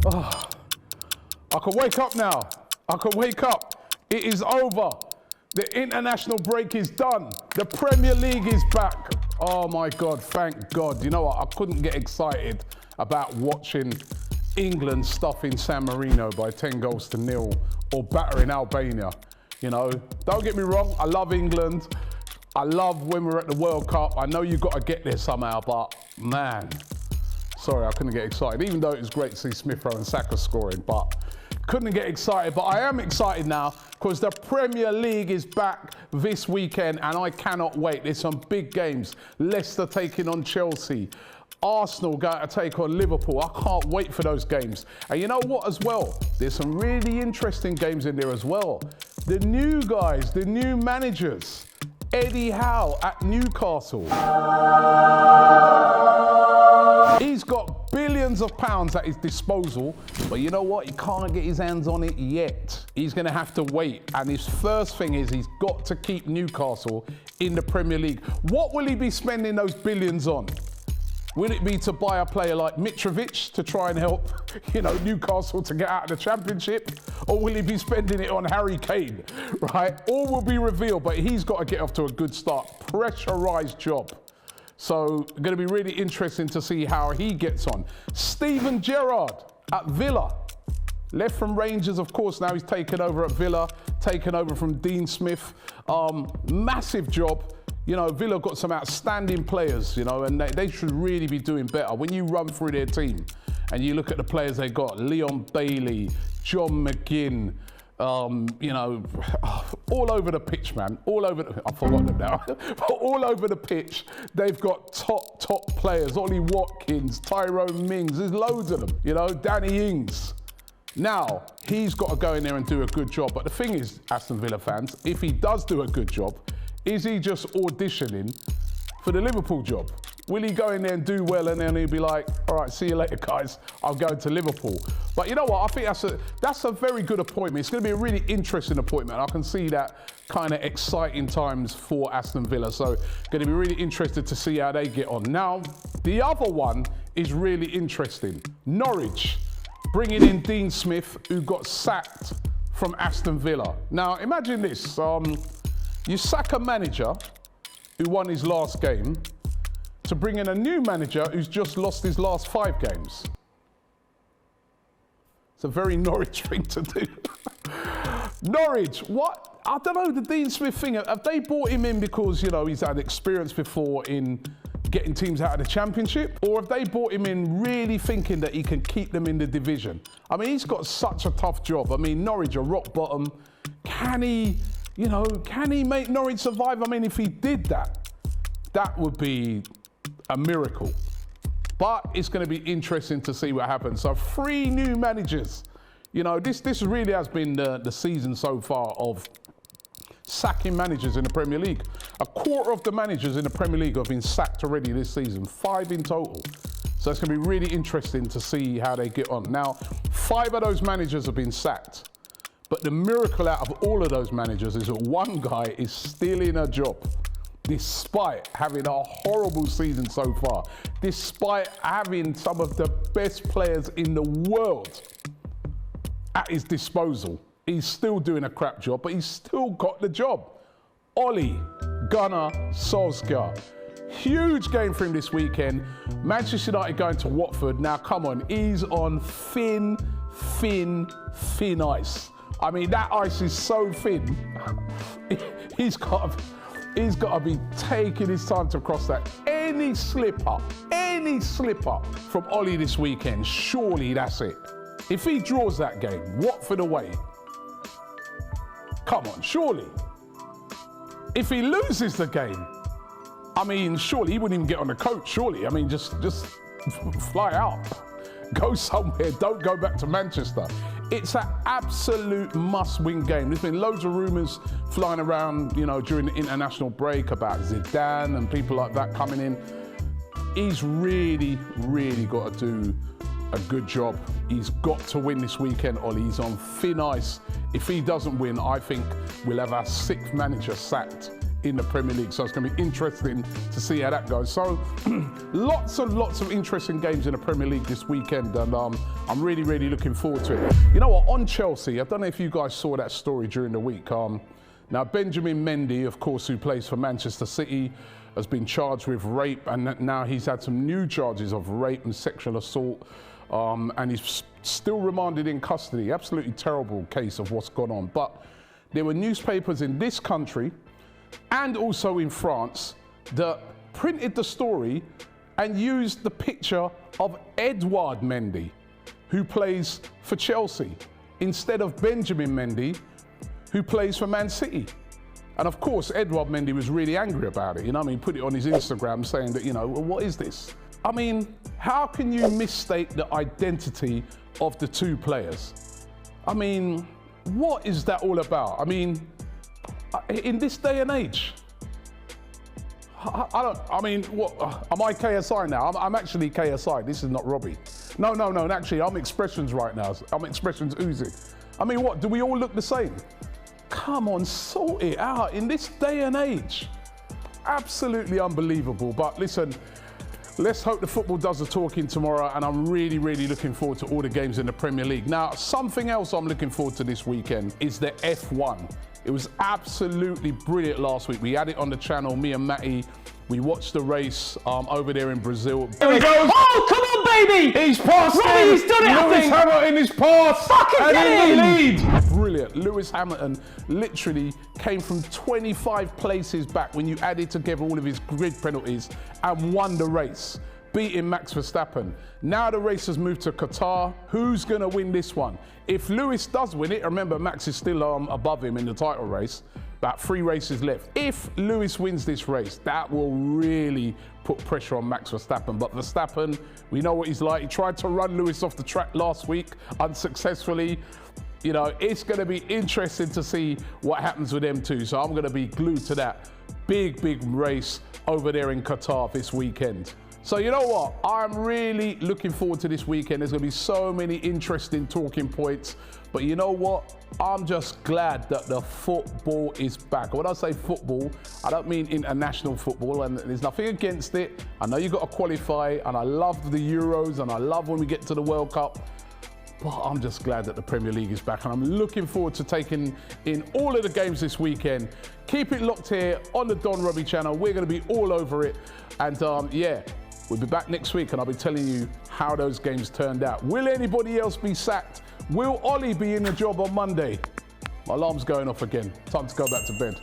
I can wake up now. I can wake up. It is over. The international break is done. The Premier League is back. Oh my God, thank God. You know what? I couldn't get excited about watching England stuffing San Marino by 10-0 or battering Albania. You know, don't get me wrong, I love England. I love when we're at the World Cup. I know you've got to get there somehow, but man, sorry, I couldn't get excited, even though it was great to see Smith Rowe and Saka scoring, but couldn't get excited. But I am excited now because the Premier League is back this weekend and I cannot wait. There's some big games. Leicester taking on Chelsea. Arsenal going to take on Liverpool. I can't wait for those games. And you know what as well? There's some really interesting games in there as well. The new guys, the new managers. Eddie Howe at Newcastle. He's got billions of pounds at his disposal, but you know what? He can't get his hands on it yet. He's going to have to wait. And his first thing is he's got to keep Newcastle in the Premier League. What will he be spending those billions on? Will it be to buy a player like Mitrovic to try and help, you know, Newcastle to get out of the Championship? Or will he be spending it on Harry Kane, right? All will be revealed, but he's got to get off to a good start. Pressurised job. So going to be really interesting to see how he gets on. Steven Gerrard at Villa. Left from Rangers, of course, now he's taken over at Villa, taken over from Dean Smith. Massive job. You know, Villa got some outstanding players, you know, and they should really be doing better. When you run through their team and you look at the players they got, Leon Bailey, John McGinn, you know, all over the pitch, man. All over, I've forgotten them now. But all over the pitch, they've got top players. Ollie Watkins, Tyrone Mings, there's loads of them, you know, Danny Ings. Now, he's got to go in there and do a good job. But the thing is, Aston Villa fans, if he does do a good job, is he just auditioning for the Liverpool job? Will he go in there and do well and then he'll be like, all right, see you later, guys, I'm going to Liverpool. But you know what, I think that's a very good appointment. It's going to be a really interesting appointment. I can see that kind of exciting times for Aston Villa. So going to be really interested to see how they get on. Now, the other one is really interesting. Norwich, bringing in Dean Smith, who got sacked from Aston Villa. Now, imagine this. You sack a manager who won his last game to bring in a new manager who's just lost his last 5 games. It's a very Norwich thing to do. Norwich, what? I don't know, the Dean Smith thing, have they brought him in because, you know, he's had experience before in getting teams out of the Championship? Or have they brought him in really thinking that he can keep them in the division? I mean, he's got such a tough job. I mean, Norwich are rock bottom. Can he make Norwich survive? I mean, if he did that, that would be a miracle. But it's going to be interesting to see what happens. So 3 new managers. You know, this really has been the season so far of sacking managers in the Premier League. A quarter of the managers in the Premier League have been sacked already this season, 5 in total. So it's going to be really interesting to see how they get on. Now, 5 of those managers have been sacked. But the miracle out of all of those managers is that one guy is still in a job, despite having a horrible season so far, despite having some of the best players in the world at his disposal. He's still doing a crap job, but he's still got the job. Ole Gunnar Solskjaer. Huge game for him this weekend. Manchester United going to Watford. Now, come on, he's on thin ice. I mean, that ice is so thin. He's got to be taking his time to cross that. Any slip up from Ollie this weekend, surely that's it. If he draws that game, Watford away, come on, surely. If he loses the game, I mean, surely he wouldn't even get on the coach, surely. I mean, just fly out. Go somewhere, don't go back to Manchester. It's an absolute must-win game. There's been loads of rumours flying around, you know, during the international break about Zidane and people like that coming in. He's really got to do a good job. He's got to win this weekend, Ollie. He's on thin ice. If he doesn't win, I think we'll have our 6th manager sacked in the Premier League. So it's going to be interesting to see how that goes. So lots of interesting games in the Premier League this weekend, and I'm really looking forward to it. You know what, on Chelsea, I don't know if you guys saw that story during the week. Now Benjamin Mendy, of course, who plays for Manchester City, has been charged with rape, and now he's had some new charges of rape and sexual assault, and he's still remanded in custody. Absolutely terrible case of what's gone on. But there were newspapers in this country and also in France that printed the story and used the picture of Edouard Mendy, who plays for Chelsea, instead of Benjamin Mendy, who plays for Man City. And of course, Edouard Mendy was really angry about it. You know what I mean? Put it on his Instagram saying that, you know, well, what is this? I mean, how can you misstate the identity of the two players? I mean, what is that all about? I mean, in this day and age, I mean, what, am I KSI now? I'm actually KSI, this is not Robbie. No, actually, I'm Expressions right now. I'm Expressions Uzi. I mean, what, do we all look the same? Come on, sort it out in this day and age. Absolutely unbelievable. But listen, let's hope the football does the talking tomorrow, and I'm really looking forward to all the games in the Premier League. Now, something else I'm looking forward to this weekend is the F1. It was absolutely brilliant last week. We had it on the channel, me and Matty. We watched the race over there in Brazil. Here he goes. Oh, come on, baby! He's passed Robbie, he's done it, I Lewis think. Hamilton is passed. Fucking and get in the him. lead. Brilliant. Lewis Hamilton literally came from 25 places back when you added together all of his grid penalties and won the race, beating Max Verstappen. Now the race has moved to Qatar. Who's going to win this one? If Lewis does win it, remember Max is still above him in the title race. About 3 races left. If Lewis wins this race, that will really put pressure on Max Verstappen. But Verstappen, we know what he's like. He tried to run Lewis off the track last week unsuccessfully. You know, it's going to be interesting to see what happens with them two. So I'm going to be glued to that big race over there in Qatar this weekend. So you know what? I'm really looking forward to this weekend. There's going to be so many interesting talking points. But you know what? I'm just glad that the football is back. When I say football, I don't mean international football, and there's nothing against it. I know you've got to qualify, and I love the Euros, and I love when we get to the World Cup. But I'm just glad that the Premier League is back, and I'm looking forward to taking in all of the games this weekend. Keep it locked here on the Don Robbie channel. We're going to be all over it. And yeah, we'll be back next week, and I'll be telling you how those games turned out. Will anybody else be sacked? Will Ollie be in the job on Monday? My alarm's going off again. Time to go back to bed.